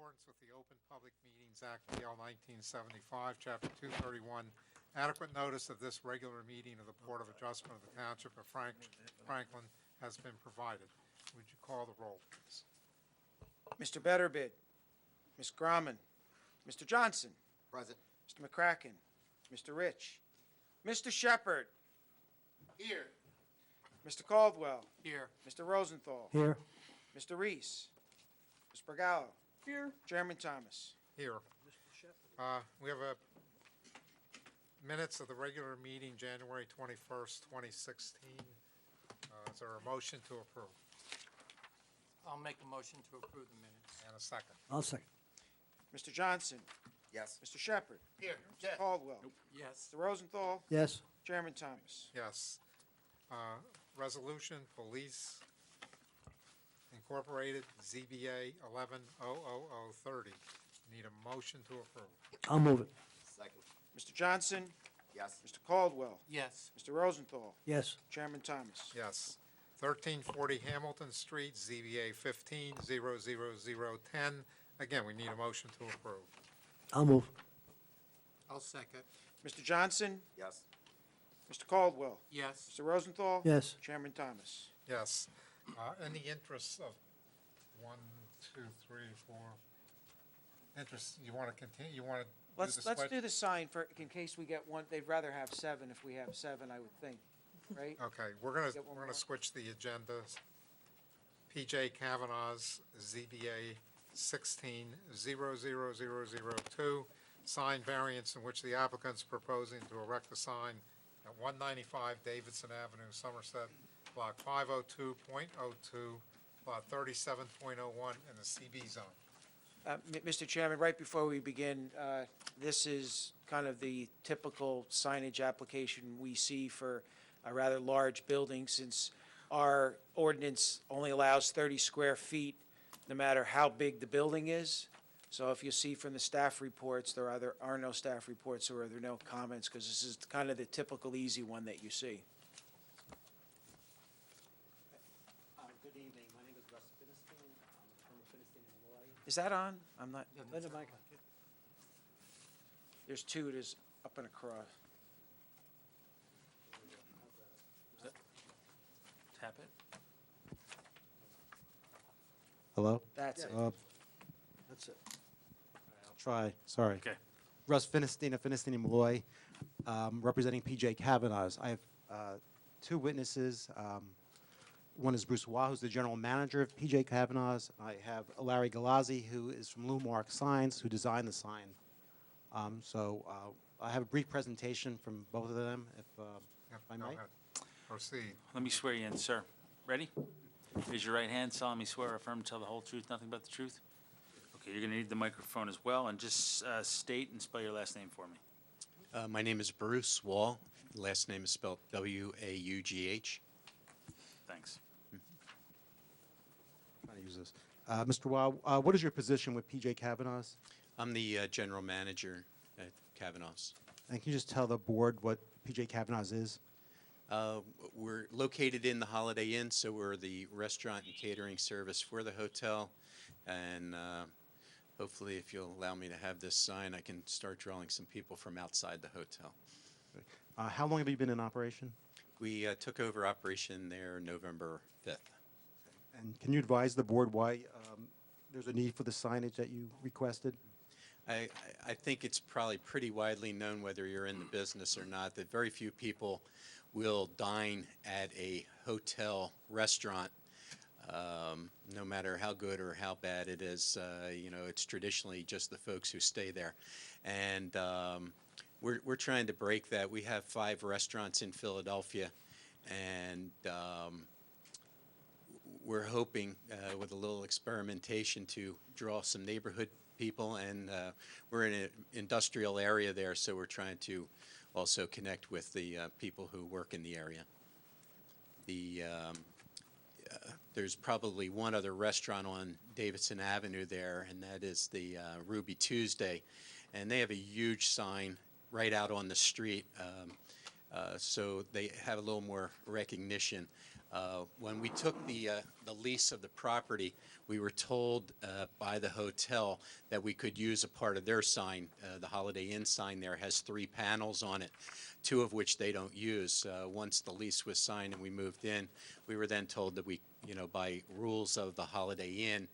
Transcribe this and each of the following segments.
accordance with the Open Public Meetings Act, PL 1975, Chapter 231, adequate notice of this regular meeting of the Board of Adjustment of the Township of Franklin has been provided. Would you call the roll, please? Mr. Betterbid, Ms. Grauman, Mr. Johnson, Present. Mr. McCracken, Mr. Rich, Mr. Shepherd, Here. Mr. Caldwell, Here. Mr. Rosenthal, Here. Mr. Reese, Ms. Bergallo, Here. Chairman Thomas. Here. We have a minutes of the regular meeting, January 21st, 2016. Is there a motion to approve? I'll make a motion to approve the minutes. And a second. I'll second. Mr. Johnson, Yes. Mr. Shepherd, Here. Mr. Caldwell, Yes. Mr. Rosenthal, Yes. Chairman Thomas. Yes. Resolution, Police Incorporated, ZBA 11-00030. Need a motion to approve. I'll move it. Second. Mr. Johnson, Yes. Mr. Caldwell, Yes. Mr. Rosenthal, Yes. Chairman Thomas. Yes. 1340 Hamilton Street, ZBA 15-00010. Again, we need a motion to approve. I'll move. I'll second. Mr. Johnson, Yes. Mr. Caldwell, Yes. Mr. Rosenthal, Yes. Chairman Thomas. Yes. In the interest of 1, 2, 3, 4, interest, you want to continue, you want to do the Let's switch? do the sign for, in case we get one, they'd rather have 7 if we have 7, I would think, right? Okay, we're gonna Get one more. switch the agendas. PJ Kavanaugh's ZBA 16-00002, sign variance in which the applicant's proposing to erect a sign at 195 Davidson Avenue, Somerset, block 502.02, lot 37.01 in the CB zone. Mr. Chairman, right before we begin, this is kind of the typical signage application we see for a rather large building, since our ordinance only allows 30 square feet, no matter how big the building is. So if you see from the staff reports, there either are no staff reports or there are no comments, because this is kind of the typical easy one that you see. Good evening. My name is Russ Finestein. I'm from Finestein and Malloy. Is that on? I'm not, Let the mic on. there's 2, there's up and across. Tap it. Hello? That's it. That's it. I'll try. Sorry. Okay. Russ Finestein of Finestein and Malloy, representing PJ Kavanaugh's. I have 2 witnesses. One is Bruce Waugh, who's the general manager of PJ Kavanaugh's. I have Larry Galazzi, who is from Lumark Signs, who designed the sign. I have a brief presentation from both of them, if I Go might. ahead. Proceed. Let me swear you in, sir. Ready? Raise your right hand, solemnly swear or affirm to tell the whole truth, nothing but the truth. Okay, you're going to need the microphone as well, and just state and spell your last name for me. My name is Bruce Wall. Last name is spelled W-A-U-G-H. Thanks. Trying to use this. Mr. Waugh, what is your position with PJ Kavanaugh's? I'm the general manager at Kavanaugh's. And can you just tell the board what PJ Kavanaugh's is? We're located in the Holiday Inn, so we're the restaurant and catering service for the hotel. And hopefully, if you'll allow me to have this sign, I can start drawing some people from outside the hotel. How long have you been in operation? We took over operation there November 5th. And can you advise the board why there's a need for the signage that you requested? I think it's probably pretty widely known, whether you're in the business or not, that very few people will dine at a hotel restaurant, no matter how good or how bad it is. It's traditionally just the folks who stay there. And we're trying to break that. We have 5 restaurants in Philadelphia, and we're hoping with a little experimentation to draw some neighborhood people, and we're in an industrial area there, so we're trying to also connect with the people who work in the area. There's probably one other restaurant on Davidson Avenue there, and that is the Ruby Tuesday, and they have a huge sign right out on the street, so they have a little more recognition. When we took the lease of the property, we were told by the hotel that we could use a part of their sign. The Holiday Inn sign there has 3 panels on it, 2 of which they don't use. Once the lease was signed and we moved in, we were then told that we, by rules of the Holiday Inn,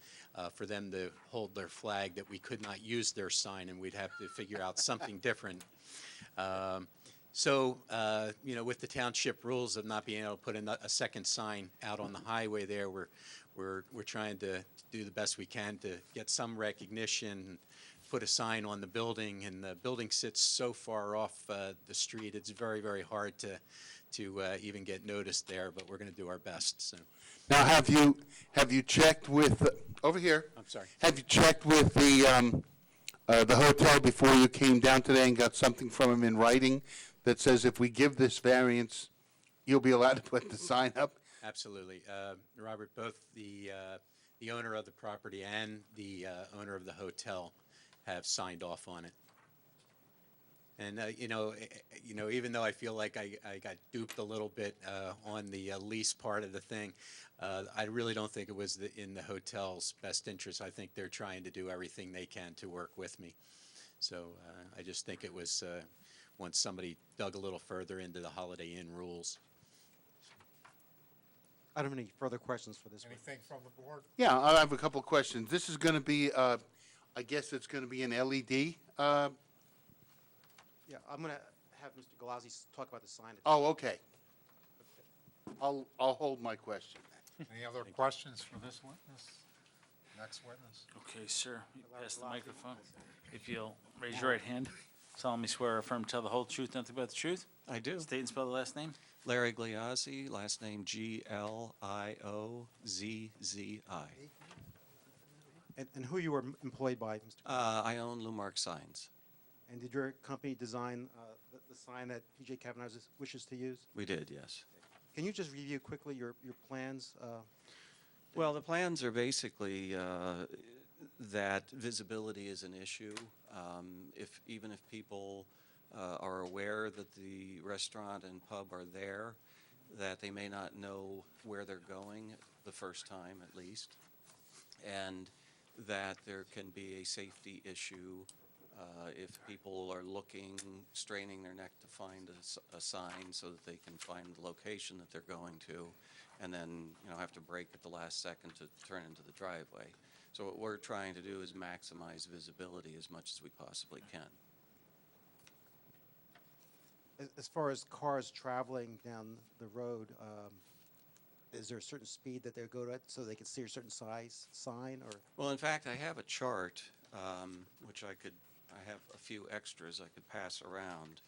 for them to hold their flag, that we could not use their sign and we'd have to figure out something different. So, with the township rules of not being able to put a second sign out on the highway there, we're trying to do the best we can to get some recognition, put a sign on the building, and the building sits so far off the street, it's very, very hard to even get noticed there, but we're going to do our best, so. Now, have you checked with, over here? I'm sorry. Have you checked with the hotel before you came down today and got something from them in writing that says if we give this variance, you'll be allowed to put the sign up? Absolutely. Robert, both the owner of the property and the owner of the hotel have signed off on it. And, even though I feel like I got duped a little bit on the lease part of the thing, I really don't think it was in the hotel's best interest. I think they're trying to do everything they can to work with me. So I just think it was once somebody dug a little further into the Holiday Inn rules. I don't have any further questions for this one. Anything from the board? Yeah, I have a couple of questions. This is going to be, I guess it's going to be an LED? Yeah, I'm going to have Mr. Galazzi talk about the signage. Oh, okay. I'll hold my question. Any other questions for this witness? Next witness? Okay, sir, you pass the microphone. If you'll raise your right hand, solemnly swear or affirm to tell the whole truth, nothing but the truth. I do. State and spell the last name. Larry Gliozzi, last name Gliozzi. And who you were employed by, Mr. I own Lumark Signs. And did your company design the sign that PJ Kavanaugh wishes to use? We did, yes. Can you just review quickly your plans? Well, the plans are basically that visibility is an issue. Even if people are aware that the restaurant and pub are there, that they may not know where they're going the first time at least, and that there can be a safety issue if people are looking, straining their neck to find a sign so that they can find the location that they're going to, and then have to brake at the last second to turn into the driveway. So what we're trying to do is maximize visibility as much as we possibly can. As far as cars traveling down the road, is there a certain speed that they go at so they can see a certain size sign? Or Well, in fact, I have a chart, which I have a few extras I could pass around.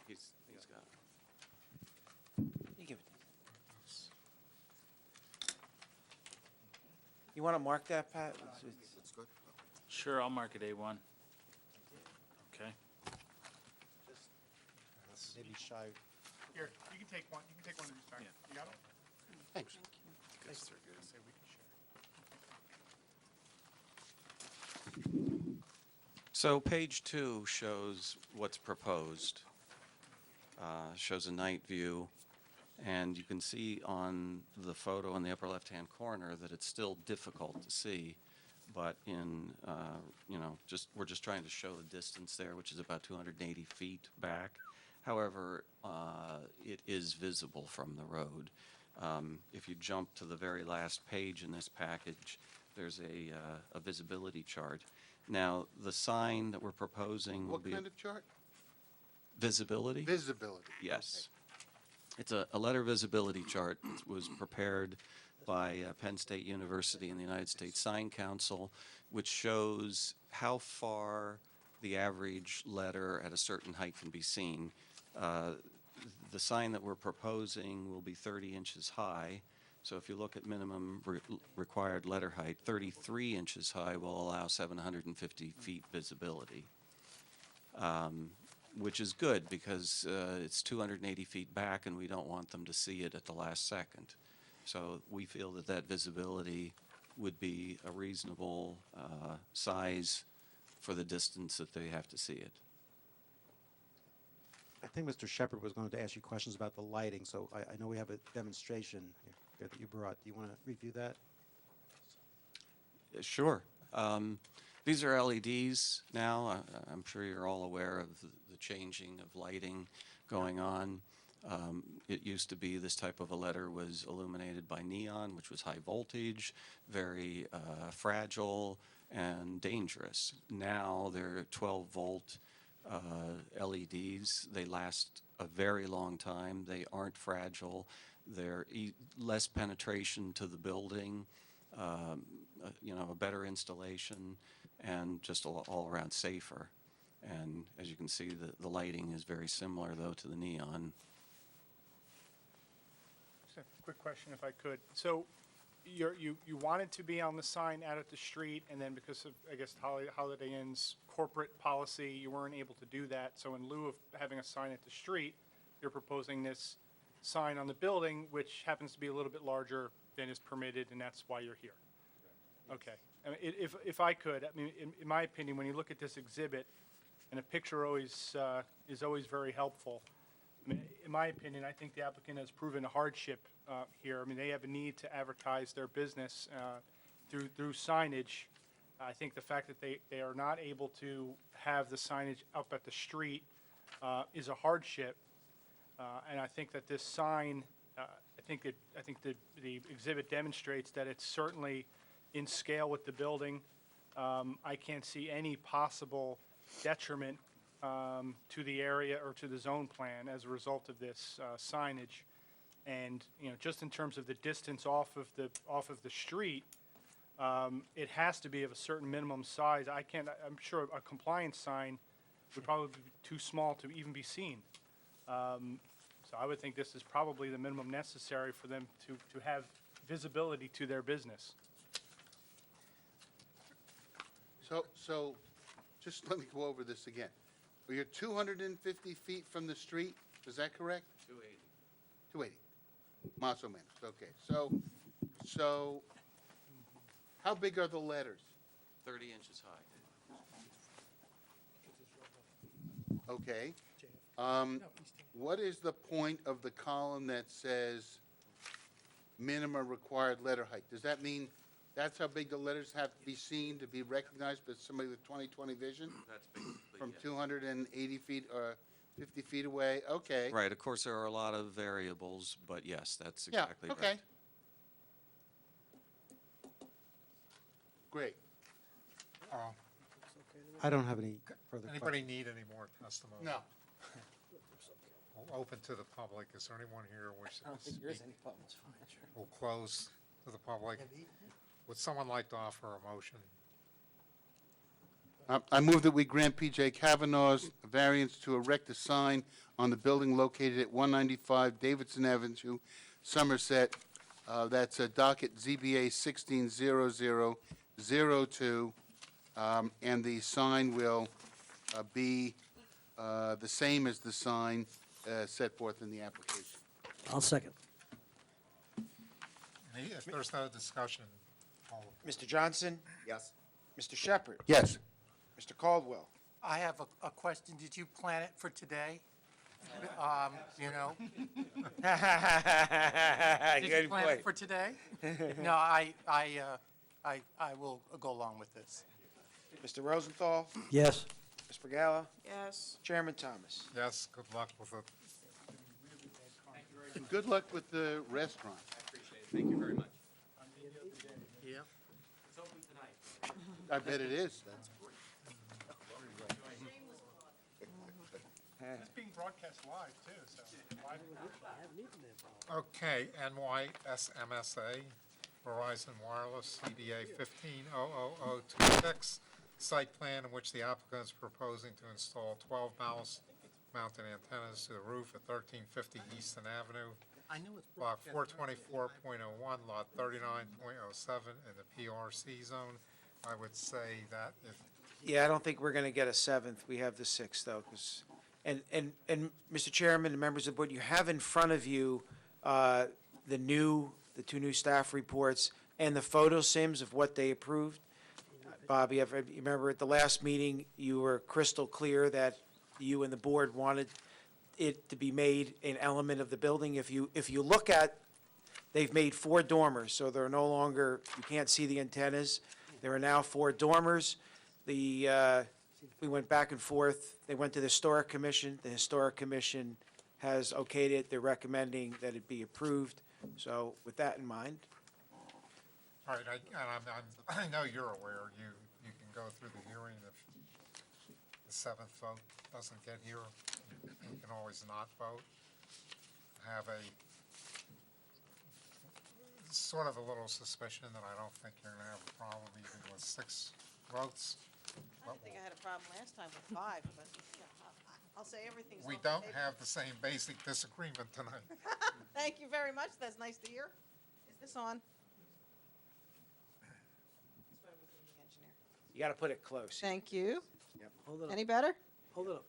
He's got it. You give it. You want to mark that, Pat? Sure, I'll mark it A1. Okay. maybe shy? Here, you can take one of these back. You got it? Thanks. Say we can share. So page 2 shows what's proposed, shows a night view, and you can see on the photo in the upper left-hand corner that it's still difficult to see, but we're just trying to show the distance there, which is about 280 feet back. However, it is visible from the road. If you jump to the very last page in this package, there's a visibility chart. Now, the sign that we're proposing will What be kind of chart? visibility. Visibility. Yes. It's a letter visibility chart. It was prepared by Penn State University and the United States Sign Council, which shows how far the average letter at a certain height can be seen. The sign that we're proposing will be 30 inches high. So if you look at minimum required letter height, 33 inches high will allow 750 feet visibility, which is good because it's 280 feet back and we don't want them to see it at the last second. So we feel that that visibility would be a reasonable size for the distance that they have to see it. I think Mr. Shepherd was going to ask you questions about the lighting, so I know we have a demonstration here that you brought. Do you want to review that? Sure. These are LEDs now. I'm sure you're all aware of the changing of lighting going on. It used to be this type of a letter was illuminated by neon, which was high voltage, very fragile and dangerous. Now they're 12-volt LEDs. They last a very long time. They aren't fragile. They're less penetration to the building, a better installation, and just all around safer. And as you can see, the lighting is very similar, though, to the neon. Just a quick question, if I could. So you wanted to be on the sign out at the street, and then because of, I guess, Holiday Inn's corporate policy, you weren't able to do that. So in lieu of having a sign at the street, you're proposing this sign on the building, which happens to be a little bit larger than is permitted, and that's why you're here. Okay. I mean, if I could, I mean, in my opinion, when you look at this exhibit, and a picture always is always very helpful. I mean, in my opinion, I think the applicant has proven a hardship here. I mean, they have a need to advertise their business through signage. I think the fact that they are not able to have the signage up at the street is a hardship. And I think that this sign, I think the exhibit demonstrates that it's certainly in scale with the building. I can't see any possible detriment to the area or to the zone plan as a result of this signage. And, just in terms of the distance off of the street, it has to be of a certain minimum size. I'm sure a compliance sign would probably be too small to even be seen. So I would think this is probably the minimum necessary for them to have visibility to their business. So, just let me go over this again. Well, you're 250 feet from the street, is that correct? 280. 280, más o menos, okay. So, how big are the letters? 30 inches high. Okay. What is the point of the column that says minimum required letter height? Does that mean that's how big the letters have to be seen to be recognized by somebody with 20/20 vision? That's basically, From yes. 280 feet or 50 feet away? Okay. Right, of course, there are a lot of variables, but yes, that's Yeah, exactly right. okay. Great. I don't have any further questions. Anybody need any more testimony? No. We'll open to the public. Is there anyone here who wishes to speak? any problems. We'll close to the public. Would someone like to offer a motion? I move that we grant P.J. Kavanaugh's variance to erect a sign on the building located at 195 Davidson Avenue, Somerset. That's a docket ZBA 160002. And the sign will be the same as the sign set forth in the application. I'll second. If there's no discussion, Mr. Johnson? Yes. Mr. Shepherd? Yes. Mr. Caldwell? I have a question. Did you plan it for today? You know? Did you plan it for today? No, I will go along with this. Mr. Rosenthal? Yes. Ms. Brigala? Yes. Chairman Thomas? yes, good luck with it. And good luck with the restaurant. Thank you very much. Yeah. I bet it is. It's being broadcast live, too, so live. Okay, NYSMSA, Verizon Wireless, CBA 15-00026, site plan in which the applicant is proposing to install 12 ballast-mounted antennas to the roof at 1350 Easton Avenue, I know it's block 424.01, lot 39.07 in the PRC zone. I would say that if, Yeah, I don't think we're going to get a 7th. We have the 6th, though, because, and Mr. Chairman and members of the board, you have in front of you the two new staff reports and the photo sims of what they approved. Bob, you remember at the last meeting, you were crystal clear that you and the board wanted it to be made an element of the building. If you look at, they've made 4 dormers, so they're no longer, you can't see the antennas. There are now 4 dormers. We went back and forth. They went to the Historic Commission. The Historic Commission has okayed it. They're recommending that it be approved. So with that in mind, All right, I know you're aware, you can go through the hearing if the 7th vote doesn't get here, you can always not vote. Have a, sort of a little suspicion that I don't think you're gonna have a problem even with 6 votes. I don't think I had a problem last time with 5, but yeah, I'll say everything's We off the don't table. have the same basic disagreement tonight. Thank you very much, that's nice to hear. Is this on? That's what I'm doing, the engineer. you got to put it close. Thank you. Hold it up. Any better? Hold it up.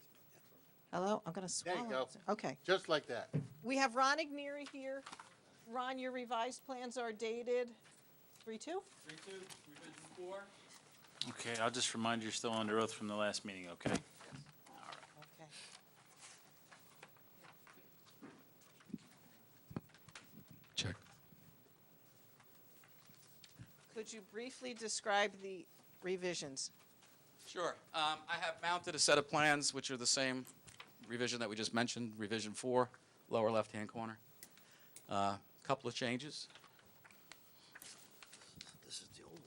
Hello, I'm gonna There swallow. you go. it. Okay. Just like that. We have Ron Igneri here. Ron, your revised plans are dated 3/2? Okay, I'll just remind you, you're still under oath from the last meeting, okay? Okay. Check. Could you briefly describe the revisions? Sure. I have mounted a set of plans which are the same revision that we just mentioned, revision 4, lower left-hand corner. Couple of changes. This is the old one.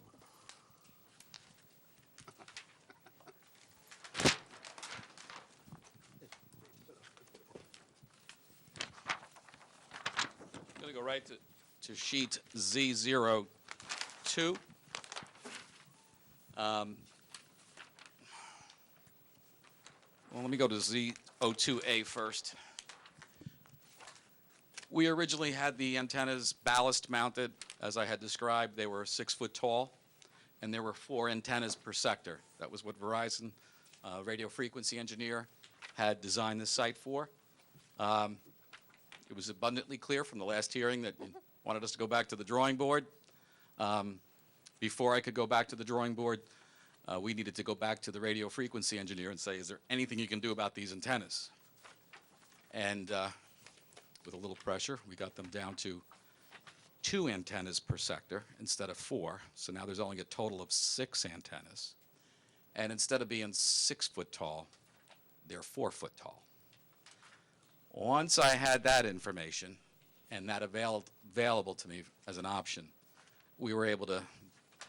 I'm going to go right to sheet Z02. Well, let me go to Z02A first. We originally had the antennas ballast mounted, as I had described. They were 6 foot tall, and there were 4 antennas per sector. That was what Verizon, radio frequency engineer, had designed this site for. It was abundantly clear from the last hearing that you wanted us to go back to the drawing board. Before I could go back to the drawing board, we needed to go back to the radio frequency engineer and say, is there anything you can do about these antennas? And with a little pressure, we got them down to 2 antennas per sector instead of 4. So now there's only a total of 6 antennas. And instead of being 6 foot tall, they're 4 foot tall. Once I had that information and that available to me as an option, we were able to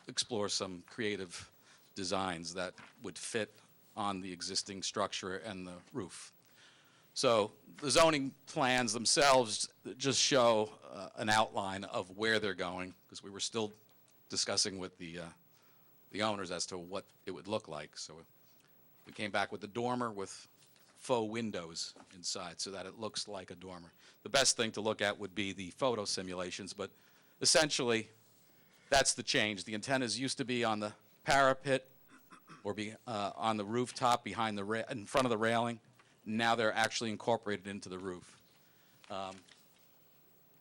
explore some creative designs that would fit on the existing structure and the roof. So the zoning plans themselves just show an outline of where they're going, because we were still discussing with the owners as to what it would look like. So we came back with the dormer with faux windows inside so that it looks like a dormer. The best thing to look at would be the photo simulations, but essentially that's the change. The antennas used to be on the parapet or be on the rooftop behind the in front of the railing. Now they're actually incorporated into the roof. And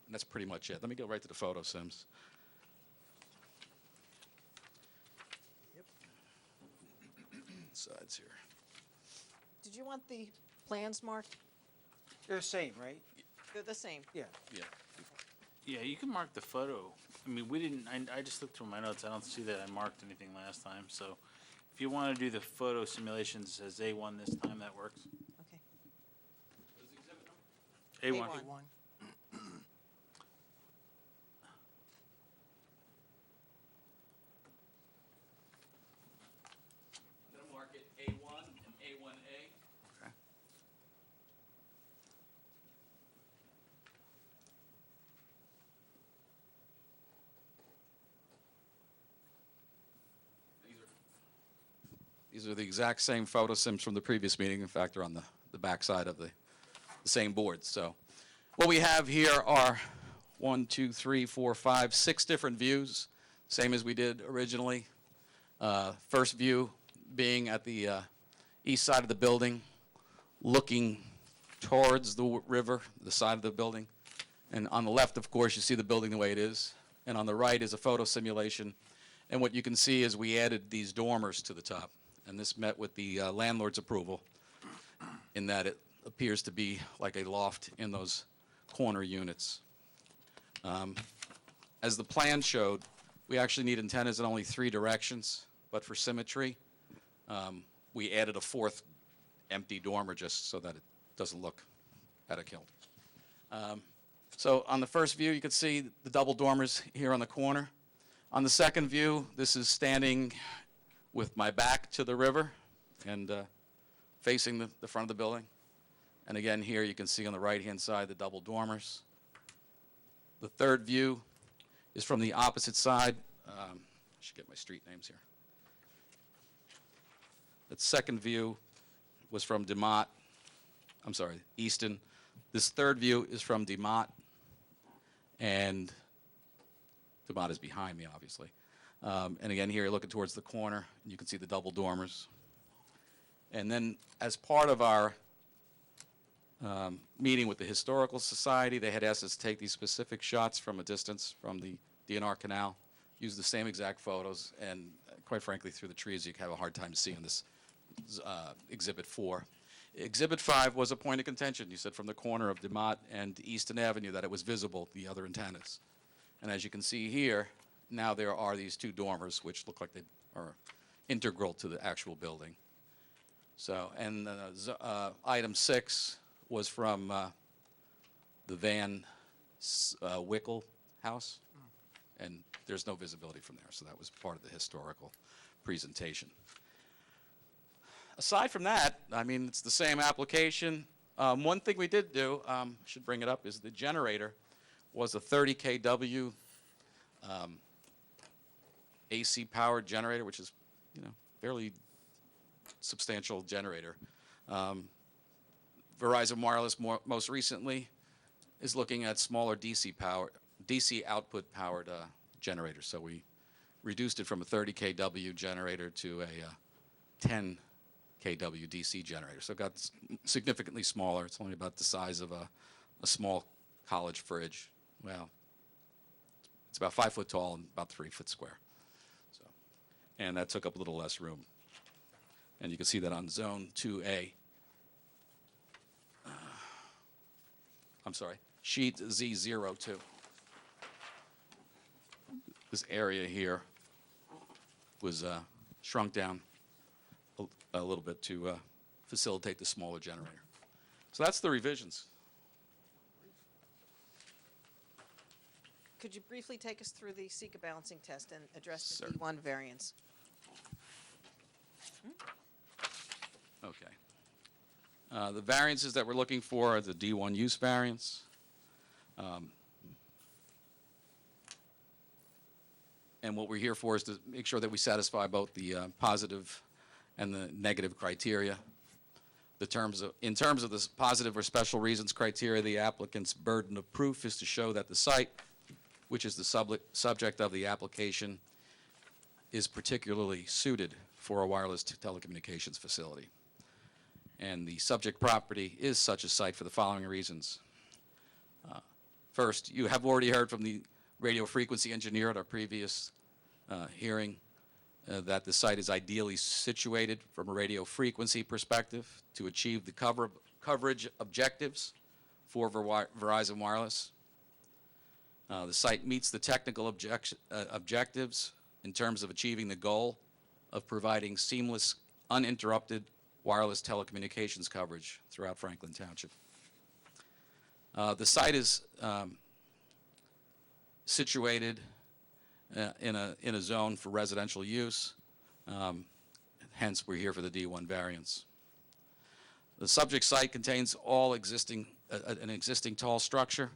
that's pretty much it. Let me go right to the photo sims. Sides here. Did you want the plans marked? They're the same, right? They're the same. Yeah. Yeah. Yeah, you can mark the photo. I mean, we didn't, I just looked through my notes. I don't see that I marked anything last time. So if you want to do the photo simulations as A1 this time, that works. Okay. A1. A1. I'm going to mark it A1 and A1A. Okay. These are the exact same photo sims from the previous meeting. In fact, they're on the back side of the same board. So what we have here are 1, 2, 3, 4, 5, 6 different views, same as we did originally. First view being at the east side of the building, looking towards the river, the side of the building. And on the left, of course, you see the building the way it is. And on the right is a photo simulation. And what you can see is we added these dormers to the top. And this met with the landlord's approval in that it appears to be like a loft in those corner units. As the plan showed, we actually need antennas in only 3 directions, but for symmetry, we added a 4th empty dormer just so that it doesn't look out of kilter. So on the first view, you can see the double dormers here on the corner. On the second view, this is standing with my back to the river and facing the front of the building. And again, here you can see on the right-hand side the double dormers. The third view is from the opposite side. I should get my street names here. The second view was from Easton. This third view is from DeMott, and DeMott is behind me, obviously. And again, here you're looking towards the corner, and you can see the double dormers. And then as part of our meeting with the Historical Society, they had asked us to take these specific shots from a distance from the DNR Canal, use the same exact photos, and quite frankly, through the trees, you have a hard time seeing this Exhibit 4. Exhibit 5 was a point of contention. You said from the corner of DeMott and Easton Avenue that it was visible, the other antennas. And as you can see here, now there are these 2 dormers, which look like they are integral to the actual building. So, and item 6 was from the Van Wickel house, and there's no visibility from there, so that was part of the historical presentation. Aside from that, I mean, it's the same application. One thing we did do, should bring it up, is the generator was a 30 kW AC powered generator, which is, fairly substantial generator. Verizon Wireless most recently is looking at smaller DC output powered generators. So we reduced it from a 30 kW generator to a 10 kW DC generator. So it got significantly smaller. It's only about the size of a small college fridge. Well, it's about 5 foot tall and about 3 foot square. So, and that took up a little less room. And you can see that on Zone 2A. I'm sorry, sheet Z02. This area here was shrunk down a little bit to facilitate the smaller generator. So that's the revisions. Could you briefly take us through the Sika balancing test and address the Sure. D1 variance? Okay. The variances that we're looking for are the D1 use variance. And what we're here for is to make sure that we satisfy both the positive and the negative criteria. In terms of the positive or special reasons criteria, the applicant's burden of proof is to show that the site, which is the subject of the application, is particularly suited for a wireless telecommunications facility. And the subject property is such a site for the following reasons. First, you have already heard from the radio frequency engineer at our previous hearing that the site is ideally situated from a radio frequency perspective to achieve the coverage objectives for Verizon Wireless. The site meets the technical objectives in terms of achieving the goal of providing seamless, uninterrupted wireless telecommunications coverage throughout Franklin Township. The site is situated in a zone for residential use, hence we're here for the D1 variance. The subject site contains an existing tall structure.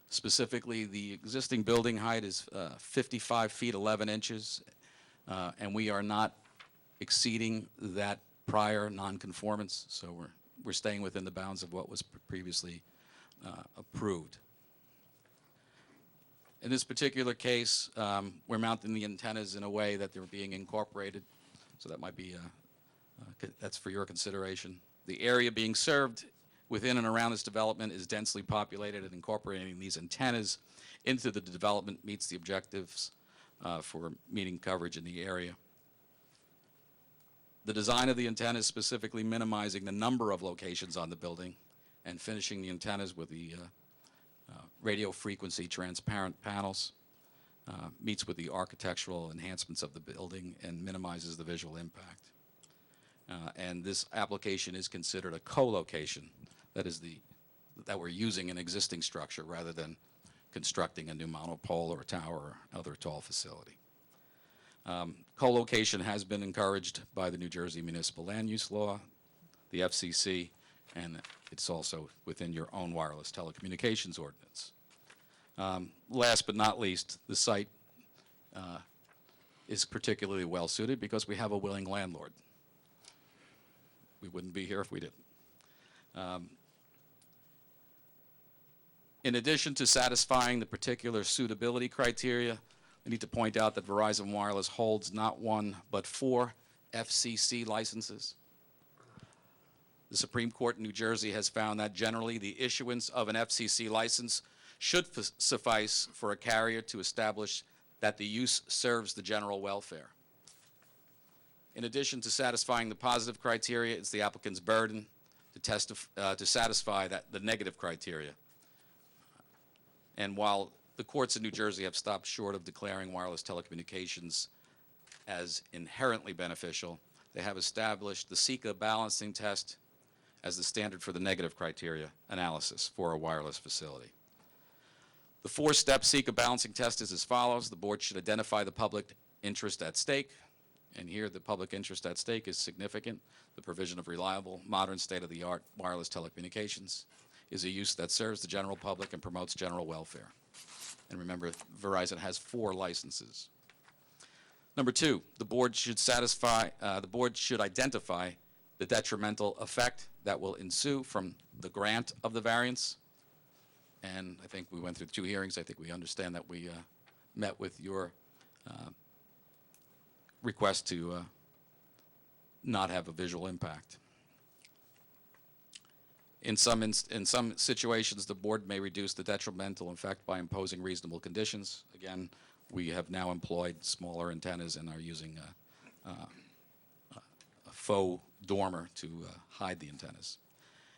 Specifically, the existing building height is 55 feet 11 inches, and we are not exceeding that prior nonconformance, so we're staying within the bounds of what was previously approved. In this particular case, we're mounting the antennas in a way that they're being incorporated, so that might be, that's for your consideration. The area being served within and around this development is densely populated, and incorporating these antennas into the development meets the objectives for meeting coverage in the area. The design of the antenna is specifically minimizing the number of locations on the building and finishing the antennas with the radio frequency transparent panels, meets with the architectural enhancements of the building and minimizes the visual impact. And this application is considered a co-location, that we're using an existing structure rather than constructing a new monopole or a tower or other tall facility. Co-location has been encouraged by the New Jersey Municipal Land Use Law, the FCC, and it's also within your own wireless telecommunications ordinance. Last but not least, the site is particularly well-suited because we have a willing landlord. We wouldn't be here if we didn't. In addition to satisfying the particular suitability criteria, I need to point out that Verizon Wireless holds not one, but 4 FCC licenses. The Supreme Court in New Jersey has found that generally the issuance of an FCC license should suffice for a carrier to establish that the use serves the general welfare. In addition to satisfying the positive criteria, it's the applicant's burden to satisfy the negative criteria. And while the courts in New Jersey have stopped short of declaring wireless telecommunications as inherently beneficial, they have established the SICA balancing test as the standard for the negative criteria analysis for a wireless facility. The 4-step SICA balancing test is as follows. The board should identify the public interest at stake, and here the public interest at stake is significant. The provision of reliable, modern, state-of-the-art wireless telecommunications is a use that serves the general public and promotes general welfare. And remember, Verizon has 4 licenses. Number 2, the board should identify the detrimental effect that will ensue from the grant of the variance. And I think we went through 2 hearings. I think we understand that we met with your request to not have a visual impact. In some situations, the board may reduce the detrimental effect by imposing reasonable conditions. Again, we have now employed smaller antennas and are using a faux dormer to hide the antennas.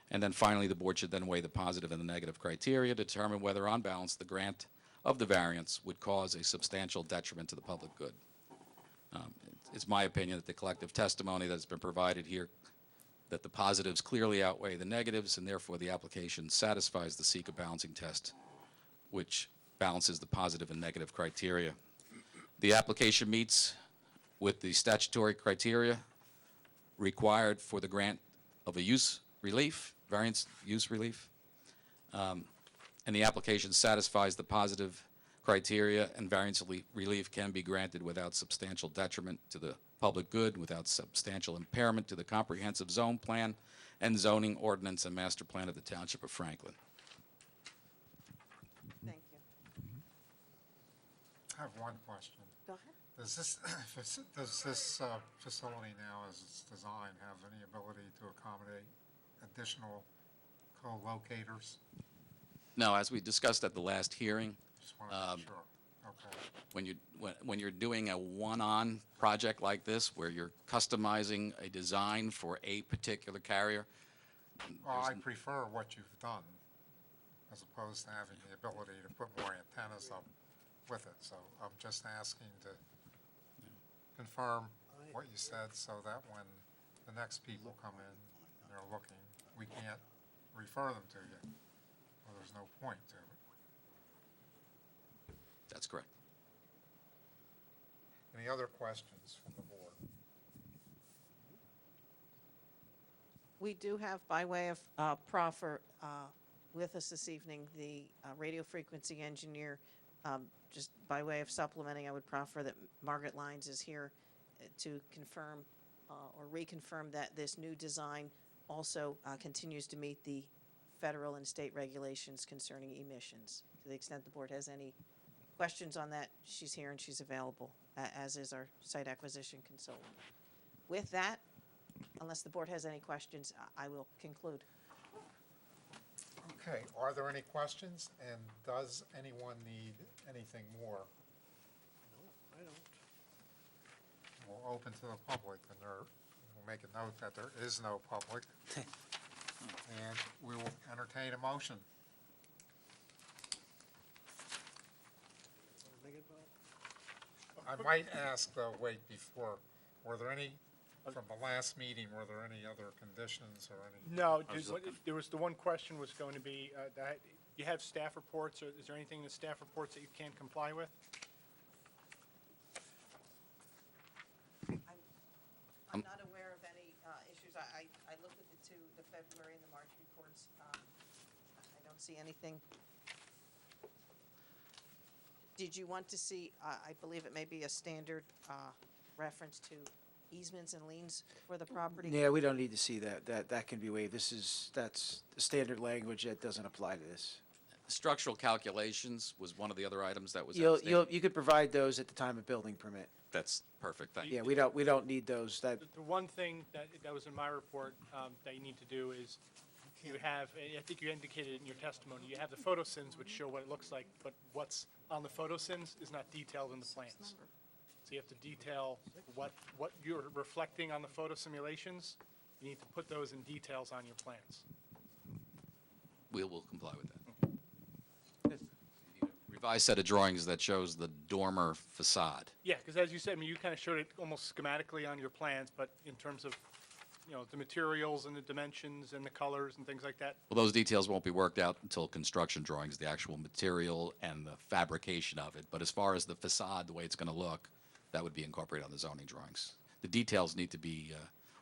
And then finally, the board should then weigh the positive and the negative criteria to determine whether, on balance, the grant of the variance would cause a substantial detriment to the public good. It's my opinion that the collective testimony that's been provided here, that the positives clearly outweigh the negatives, and therefore the application satisfies the SICA balancing test, which balances the positive and negative criteria. The application meets with the statutory criteria required for the grant of a use relief, variance use relief, and the application satisfies the positive criteria, and variance relief can be granted without substantial detriment to the public good, without substantial impairment to the comprehensive zone plan and zoning ordinance and master plan of the Township of Franklin. Thank you. I have one question. Go ahead. Does this facility now, as it's designed, have any ability to accommodate additional co-locators? Now, as we discussed at the last hearing, Just want to make sure. Okay. when you're doing a one-on project like this, where you're customizing a design for a particular carrier, Well, I prefer what you've done as opposed to having the ability to put more antennas up with it. So I'm just asking to confirm what you said so that when the next people come in and they're looking, we can't refer them to you. Well, there's no point to it. that's correct. Any other questions from the board? We do have, by way of proffer, with us this evening, the radio frequency engineer. Just by way of supplementing, I would proffer that Margaret Lyons is here to confirm or reconfirm that this new design also continues to meet the federal and state regulations concerning emissions. To the extent the board has any questions on that, she's here and she's available, as is our site acquisition consultant. With that, unless the board has any questions, I will conclude. Okay, are there any questions? And does anyone need anything more? No, I don't. We'll open to the public, and we'll make a note that there is no public. And we will entertain a motion. I might ask, though, wait, before, were there any, from the last meeting, were there any other conditions or any? No, there was, the one question was going to be, that you have staff reports, or is there anything in the staff reports that you can't comply with? I'm not aware of any issues. I looked at the February and the March reports. I don't see anything. Did you want to see, I believe it may be a standard reference to easements and liens for the property? Yeah, we don't need to see that. That can be waived. That's the standard language that doesn't apply to this. Structural calculations was one of the other items that was You outstanding. could provide those at the time of building permit. That's perfect, thank you. Yeah, we don't need those. That, The one thing that was in my report that you need to do is, you have, I think you indicated in your testimony, you have the photosins which show what it looks like, but what's on the photosins is not detailed in the plans. So you have to detail what you're reflecting on the photo simulations. You need to put those in details on your plans. We will comply with that. Revised set of drawings that shows the dormer facade. Yeah, because as you said, I mean, you kind of showed it almost schematically on your plans, but in terms of, the materials and the dimensions and the colors and things like that. Well, those details won't be worked out until construction drawings, the actual material and the fabrication of it. But as far as the facade, the way it's going to look, that would be incorporated on the zoning drawings. The details need to be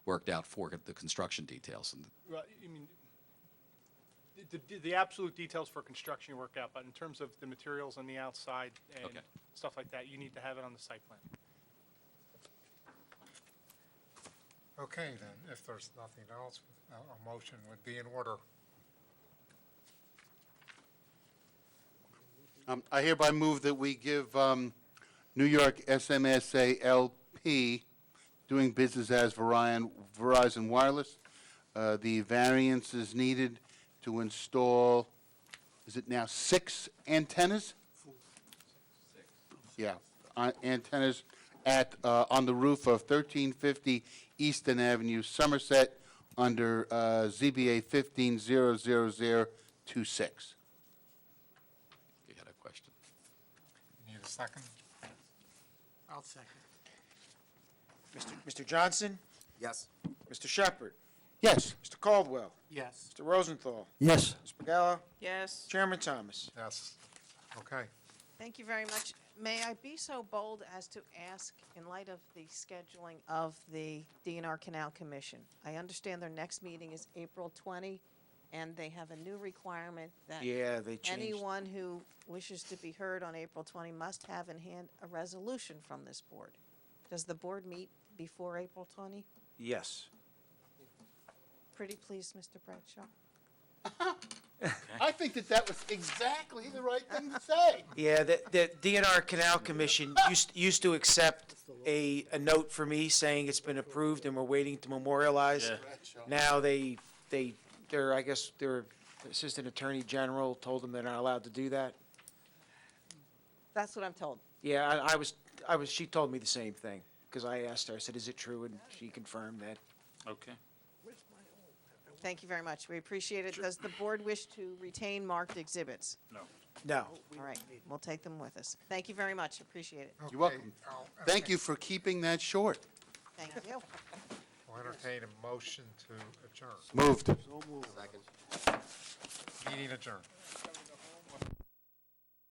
worked out for the construction details. And Well, I mean, the absolute details for construction you work out, but in terms of the materials on the outside and Okay. stuff like that, you need to have it on the site plan. Okay, then, if there's nothing else, a motion would be in order. I hereby move that we give New York SMSA LP, doing business as Verizon Wireless, the variances needed to install, is it now 6 antennas? Yeah, antennas on the roof of 1350 Easton Avenue, Somerset, under ZBA 1500026. you had a question. Need a second? I'll second. Mr. Johnson, Yes. Mr. Shepherd, Yes. Mr. Caldwell, Yes. Mr. Rosenthal, Yes. Ms. Pagella, Yes. Chairman Thomas. Yes. Okay. Thank you very much. May I be so bold as to ask, in light of the scheduling of the DNR Canal Commission, I understand their next meeting is April 20, and they have a new requirement that Yeah, they changed. anyone who wishes to be heard on April 20 must have in hand a resolution from this board. Does the board meet before April 20? Yes. Pretty please, Mr. Bradshaw. I think that was exactly the right thing to say. Yeah, the DNR Canal Commission used to accept a note for me saying it's been approved and we're waiting to memorialize. Yeah. Now I guess their Assistant Attorney General told them they're not allowed to do that. That's what I'm told. Yeah, she told me the same thing, because I asked her, I said, is it true? And she confirmed that. Okay. Thank you very much. We appreciate it. Does the board wish to retain marked exhibits? No. No. All right, we'll take them with us. Thank you very much. Appreciate it. You're welcome. Thank you for keeping that short. Thank you. I'll entertain a motion to adjourn. Moved. Meeting adjourned.